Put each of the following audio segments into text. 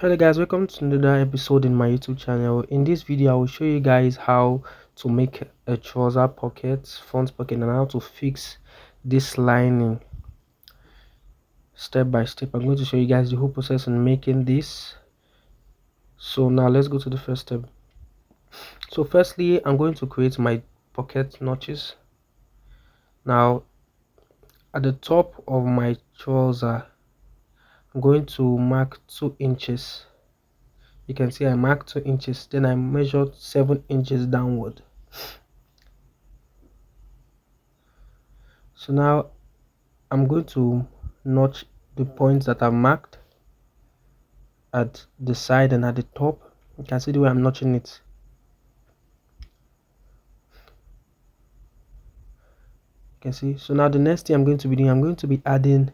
Hello guys, welcome to another episode in my YouTube channel. In this video I will show you guys how to make a trouser pocket, front pocket, and how to fix this lining step by step. I'm going to show you guys the whole process in making this. So now let's go to the first step. So firstly, I'm going to create my pocket notches. Now at the top of my trouser, I'm going to mark 2 inches. You can see I marked 2 inches, then I measured 7 inches downward. So now I'm going to notch the points that I've marked at the side and at the top. You can see the way I'm notching it. You can see. So now the next thing I'm going to be doing, I'm going to be adding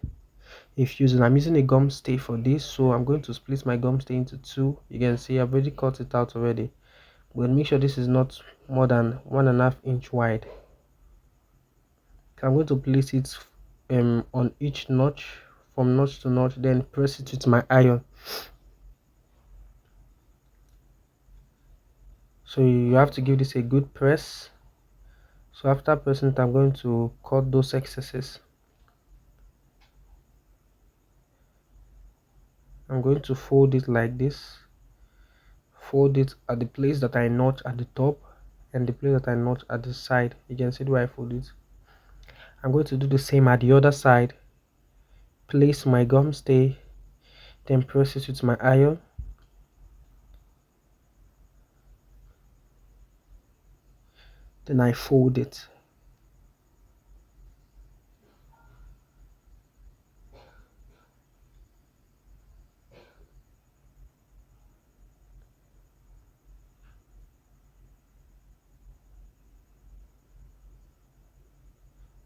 a fuse, and I'm using a gum stay for this. So I'm going to split my gum stay into 2. You can see I've already cut it out already. I'm going to make sure this is not more than 1.5 inch wide. I'm going to place it on each notch, from notch to notch, then press it with my iron. So you have to give this a good press. So after pressing it, I'm going to cut those excesses. I'm going to fold it like this. Fold it at the place that I notch at the top and the place that I notch at the side. You can see where I fold it. I'm going to do the same at the other side. Place my gum stay, then press it with my iron. Then I fold it.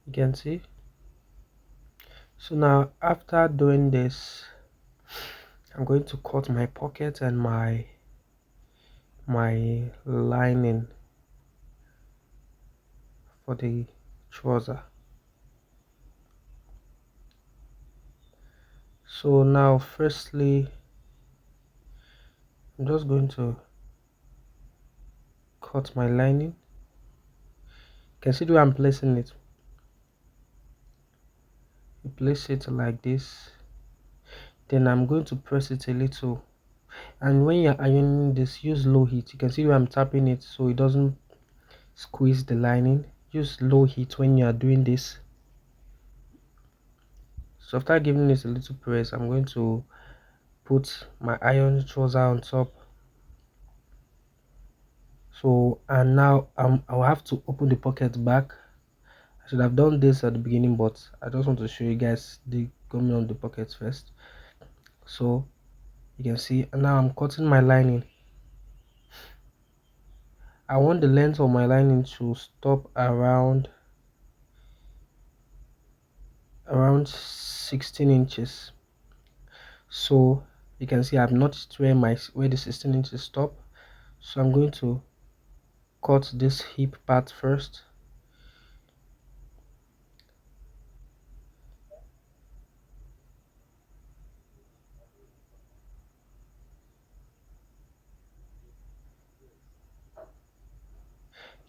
You can see. So now after doing this, I'm going to cut my pocket and my lining for the trouser. So now firstly, I'm just going to cut my lining. You can see where I'm placing it. You place it like this, then I'm going to press it a little, and when you're ironing this, use low heat. You can see where I'm tapping it so it doesn't squeeze the lining. Use low heat when you are doing this. So after giving this a little press, I'm going to put my iron trouser on top. So and now I'll have to open the pocket back. I should have done this at the beginning, but I just want to show you guys the coming on the pocket first. So you can see now I'm cutting my lining. I want the length of my lining to stop around 16 inches. So you can see I've notched where the 16 inches stop. So I'm going to cut this hip part first.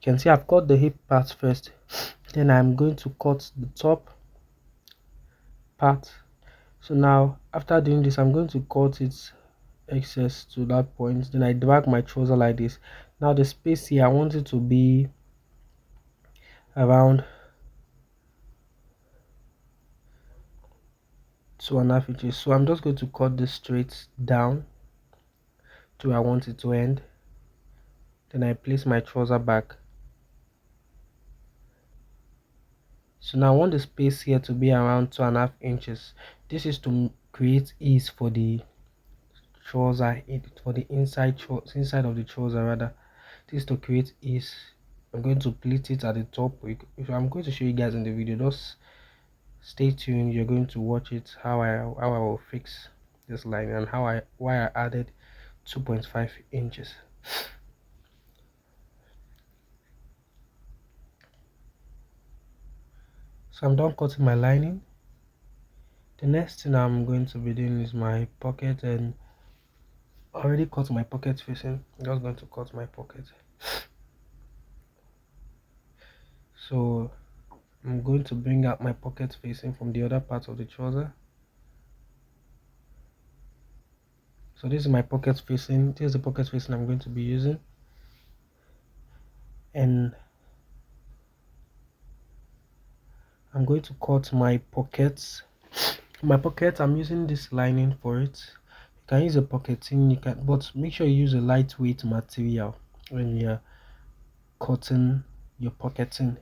You can see I've cut the hip part first, then I'm going to cut the top part. So now after doing this, I'm going to cut its excess to that point, then I drag my trouser like this. Now the space here, I want it to be around 2.5 inches. So I'm just going to cut this straight down to where I want it to end. Then I place my trouser back. So now I want the space here to be around 2.5 inches. This is to create ease for the trouser, for the inside of the trouser rather. This is to create ease. I'm going to pleat it at the top. I'm going to show you guys in the video. Just stay tuned. You're going to watch it how I will fix this line and why I added 2.5 inches. So I'm done cutting my lining. The next thing I'm going to be doing is my pocket, and I already cut my pocket facing. I'm just going to cut my pocket. So I'm going to bring out my pocket facing from the other part of the trouser. So this is my pocket facing. This is the pocket facing I'm going to be using. And I'm going to cut my pockets. My pocket, I'm using this lining for it. You can use a pocketing, but make sure you use a lightweight material when you're cutting your pocketing.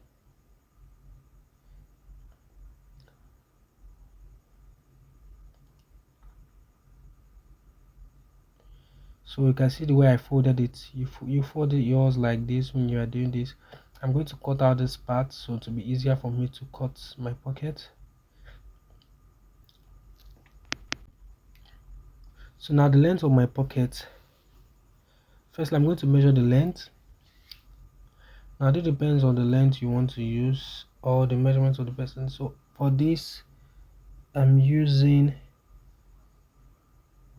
So you can see the way I folded it. You folded yours like this when you are doing this. I'm going to cut out this part so to be easier for me to cut my pocket. So now the length of my pocket. First, I'm going to measure the length. Now this depends on the length you want to use or the measurements of the person. So for this, I'm using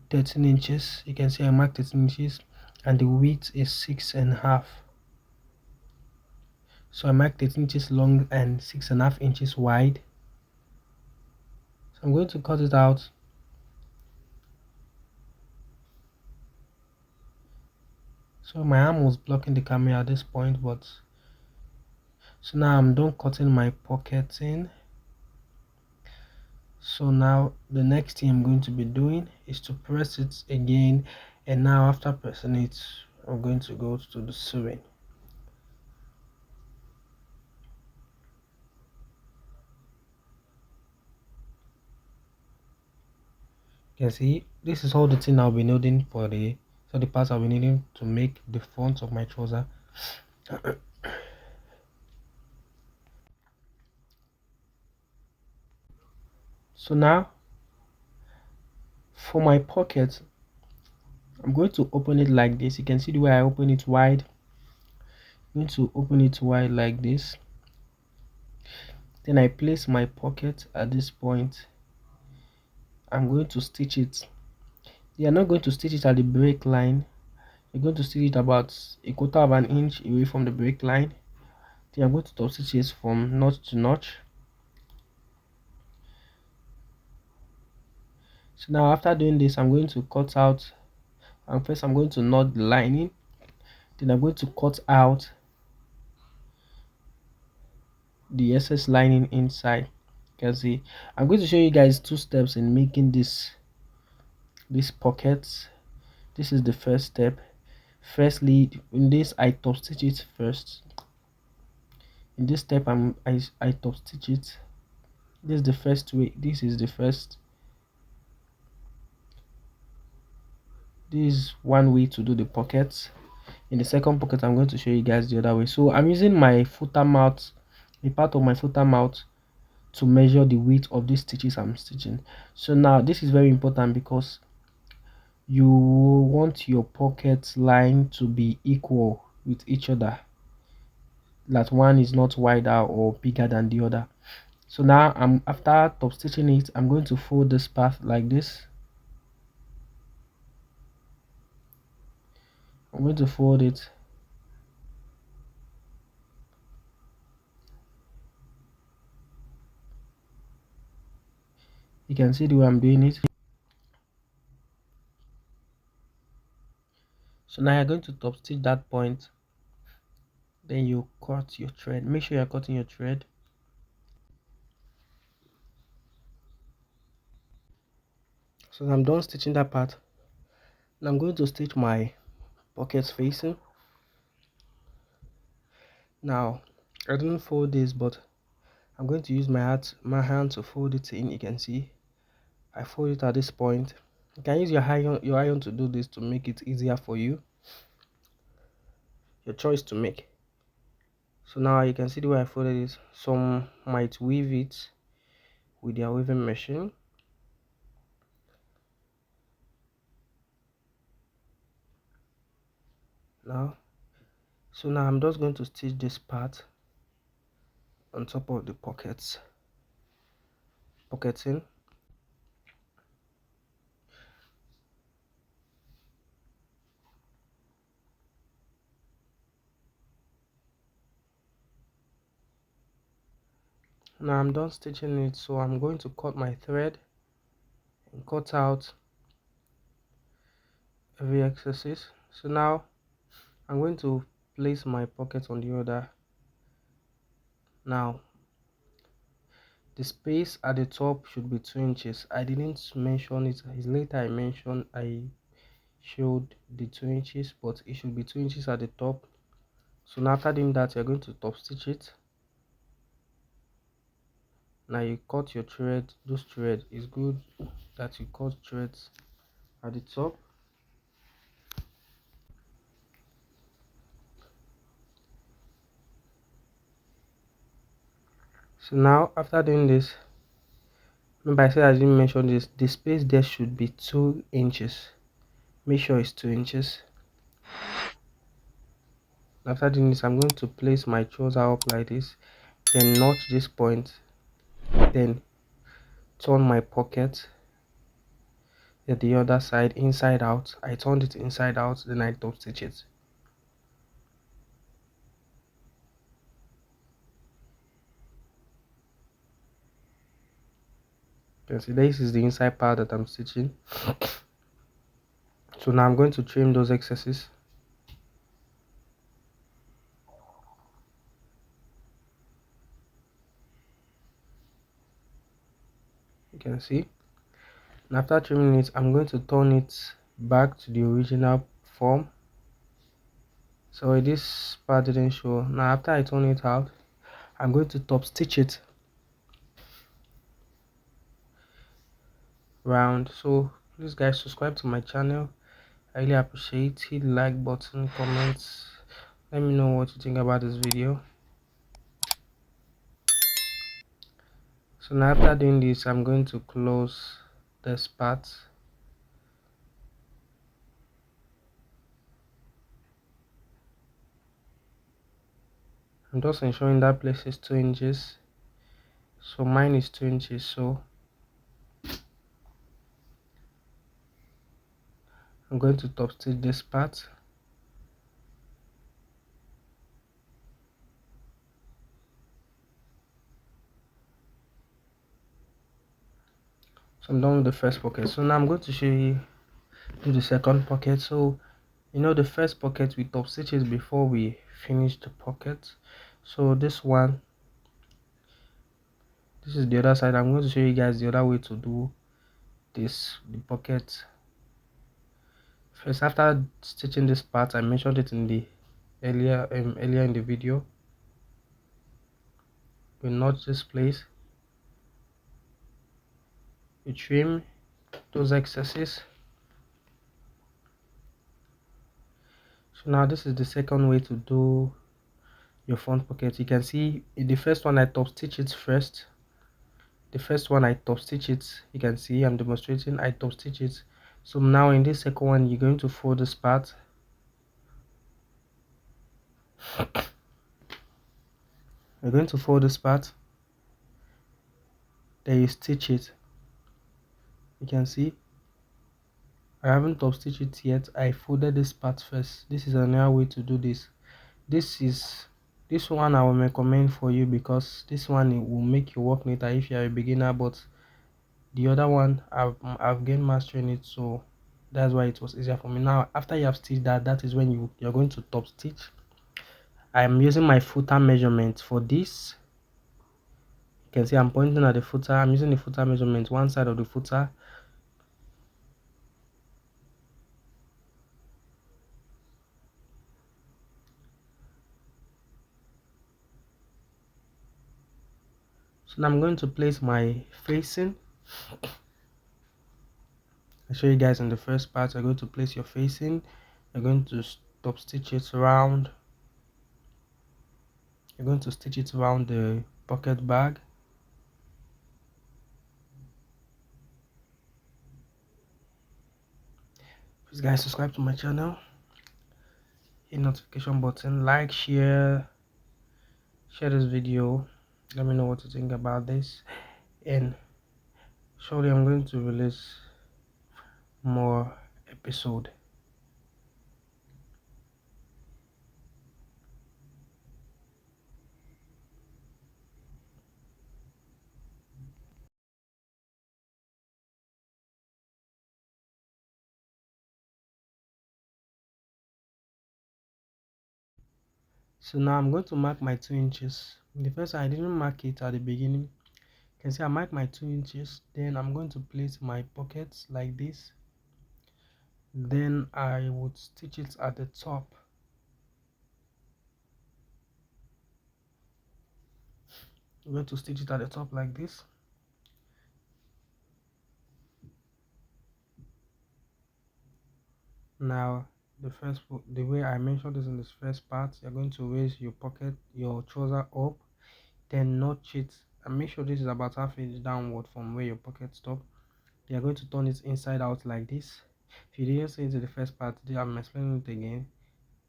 13 inches. You can see I marked 13 inches and the width is 6.5. So I marked 13 inches long and 6.5 inches wide. So I'm going to cut it out. So my arm was blocking the camera at this point, but so now I'm done cutting my pocket in. So now the next thing I'm going to be doing is to press it again, and now after pressing it, I'm going to go to the sewing. You can see this is all the thing I'll be needing for the parts I'll be needing to make the front of my trouser. So now for my pocket, I'm going to open it like this. You can see the way I open it wide. I'm going to open it wide like this. Then I place my pocket at this point. I'm going to stitch it. You're not going to stitch it at the break line. You're going to stitch it about a quarter of an inch away from the break line. Then I'm going to top stitch it from notch to notch. So now after doing this, I'm going to cut out, and first I'm going to knot the lining. Then I'm going to cut out the excess lining inside. You can see I'm going to show you guys two steps in making this pockets. This is the first step. Firstly, in this I top stitch it first. In this step I top stitch it. This is the first way. This is one way to do the pockets. In the second pocket, I'm going to show you guys the other way. So I'm using my footer mouth, a part of my footer mouth, to measure the width of these stitches I'm stitching. So now this is very important because you want your pocket line to be equal with each other, that one is not wider or bigger than the other. So now after top stitching it, I'm going to fold this part like this. I'm going to fold it. You can see the way I'm doing it. So now you're going to top stitch that point. Then you cut your thread. Make sure you're cutting your thread. So I'm done stitching that part. Now I'm going to stitch my pockets facing. Now I didn't fold this, but I'm going to use my hand to fold it in. You can see I fold it at this point. You can use your iron to do this to make it easier for you. Your choice to make. So now you can see the way I folded it. Some might weave it with their weaving machine. Now I'm just going to stitch this part on top of the pocketing. Now I'm done stitching it, so I'm going to cut my thread and cut out every excesses. So now I'm going to place my pocket on the other. Now the space at the top should be 2 inches. I didn't mention it, it's later I showed the 2 inches, but it should be 2 inches at the top. So now after doing that, you're going to top stitch it. Now you cut your thread. Those thread is good that you cut threads at the top. So now after doing this, remember I said I didn't mention this, the space there should be 2 inches. Make sure it's 2 inches. After doing this, I'm going to place my trouser up like this, then notch this point, then turn my pocket at the other side inside out. I turned it inside out, then I top stitch it. You can see this is the inside part that I'm stitching. So now I'm going to trim those excesses. You can see. And after trimming it, I'm going to turn it back to the original form. So this part didn't show. Now after I turn it out, I'm going to top stitch it round. So please guys, subscribe to my channel. I really appreciate. Hit the like button, comments, let me know what you think about this video. So now after doing this, I'm going to close this part. I'm just ensuring that place is 2 inches. So mine is 2 inches, so I'm going to top stitch this part. So I'm done with the first pocket. So now I'm going to show you do the second pocket. So you know the first pocket we top stitch it before we finish the pocket. So this one, this is the other side. I'm going to show you guys the other way to do this, the pocket. First, after stitching this part, I mentioned it in the earlier in the video. We notch this place, you trim those excesses. So now this is the second way to do your front pocket. You can see in the first one I top stitch it first. The first one I top stitch it. You can see I'm demonstrating, I top stitch it. So now in this second one, you're going to fold this part. You're going to fold this part, then you stitch it. You can see I haven't top stitched it yet. I folded this part first. This is another way to do this. This one I will recommend for you because this one it will make your work neater if you are a beginner, but the other one I've gained mastery in it, so that's why it was easier for me. Now after you have stitched that, that is when you're going to top stitch. I am using my footer measurement for this. You can see I'm pointing at the footer. I'm using the footer measurement, one side of the footer. So now I'm going to place my facing. I show you guys in the first part. You're going to place your facing. You're going to top stitch it around. You're going to stitch it around the pocket bag. Please guys, subscribe to my channel, hit notification button, like, share this video. Let me know what you think about this, and surely I'm going to release more episode. So now I'm going to mark my 2 inches. The first I didn't mark it at the beginning. You can see I mark my 2 inches. Then I'm going to place my pockets like this. Then I would stitch it at the top. I'm going to stitch it at the top like this. Now the way I mentioned this in this first part, you're going to raise your trouser up, then notch it, and make sure this is about half inch downward from where your pocket stop. You're going to turn it inside out like this. If you didn't see it in the first part, I'm explaining it again.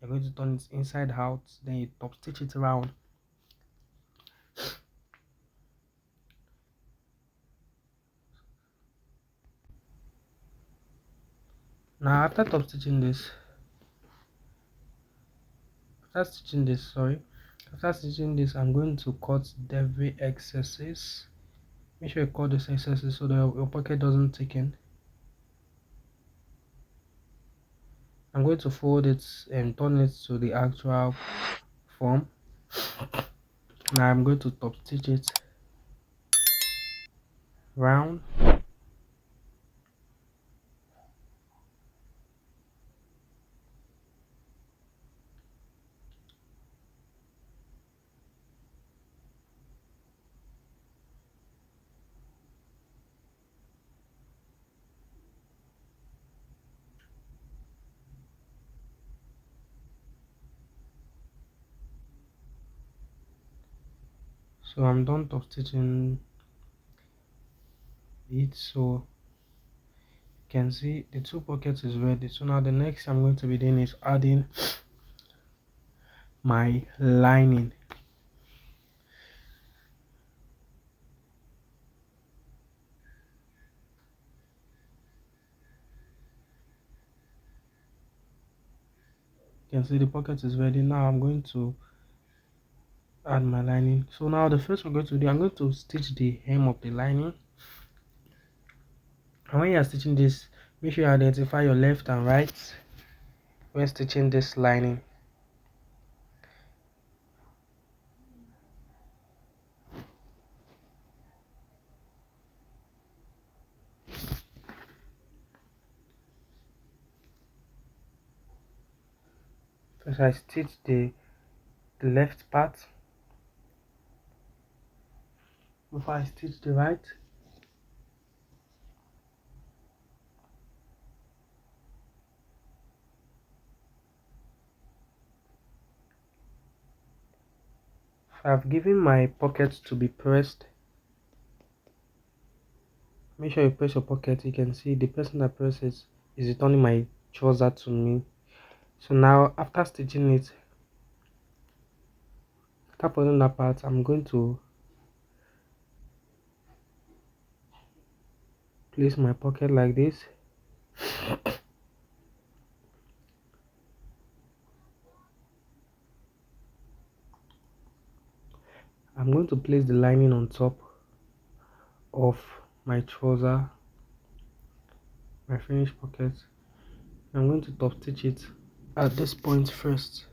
You're going to turn it inside out, then you top stitch it around. Now after stitching this, I'm going to cut every excesses. Make sure you cut these excesses so that your pocket doesn't thicken. I'm going to fold it and turn it to the actual form. Now I'm going to top stitch it round. So I'm done top stitching it, so you can see the 2 pockets is ready. So now the next I'm going to be doing is adding my lining. You can see the pocket is ready. Now I'm going to add my lining. So now the first we're going to do, I'm going to stitch the hem of the lining. And when you are stitching this, make sure you identify your left and right when stitching this lining. First I stitch the left part before I stitch the right. I've given my pocket to be pressed. Make sure you press your pocket. You can see the person that presses is returning my trouser to me. So now after stitching it, after putting that part, I'm going to place my pocket like this. I'm going to place the lining on top of my trouser, my finished pocket. I'm going to top stitch it at this point first.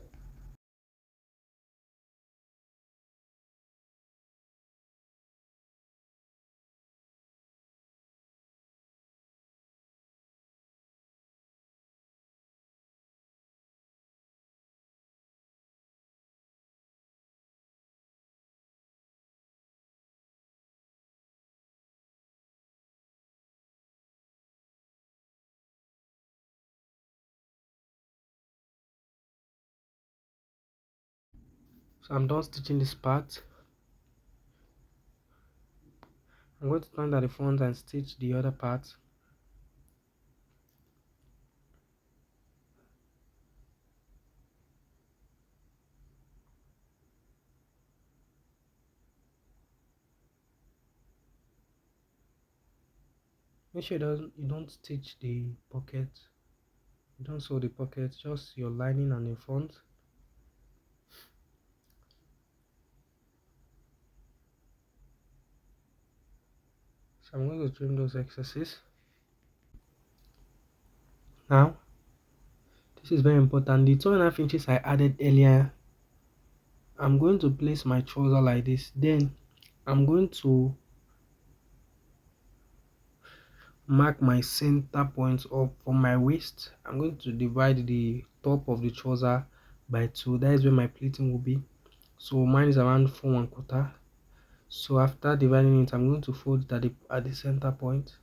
So I'm done stitching this part. I'm going to turn at the front and stitch the other part. Make sure you don't stitch the pocket. You don't sew the pocket, just your lining and the front. So I'm going to trim those excesses. Now, this is very important. The 2.5 inches I added earlier I'm going to place my trouser like this. Then I'm going to mark my center point up from my waist. I'm going to divide the top of the trouser by 2. That is where my pleating will be. So mine is around 4 1/4. So after dividing it, I'm going to fold it at the center point.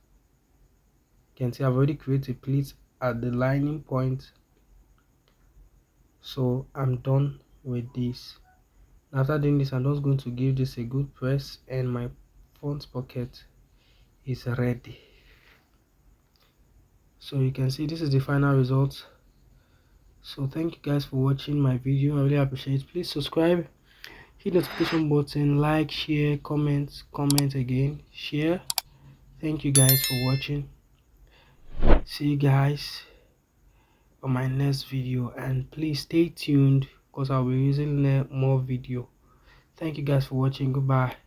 You can see I've already created a pleat at the lining point. So I'm done with this. After doing this, I'm just going to give this a good press, and my front pocket is ready. So you can see this is the final result. So thank you guys for watching my video. I really appreciate it. Please subscribe, hit the notification button, like, share, comment again, share. Thank you guys for watching. See you guys on my next video, and please stay tuned because I'll be using more video. Thank you guys for watching. Goodbye.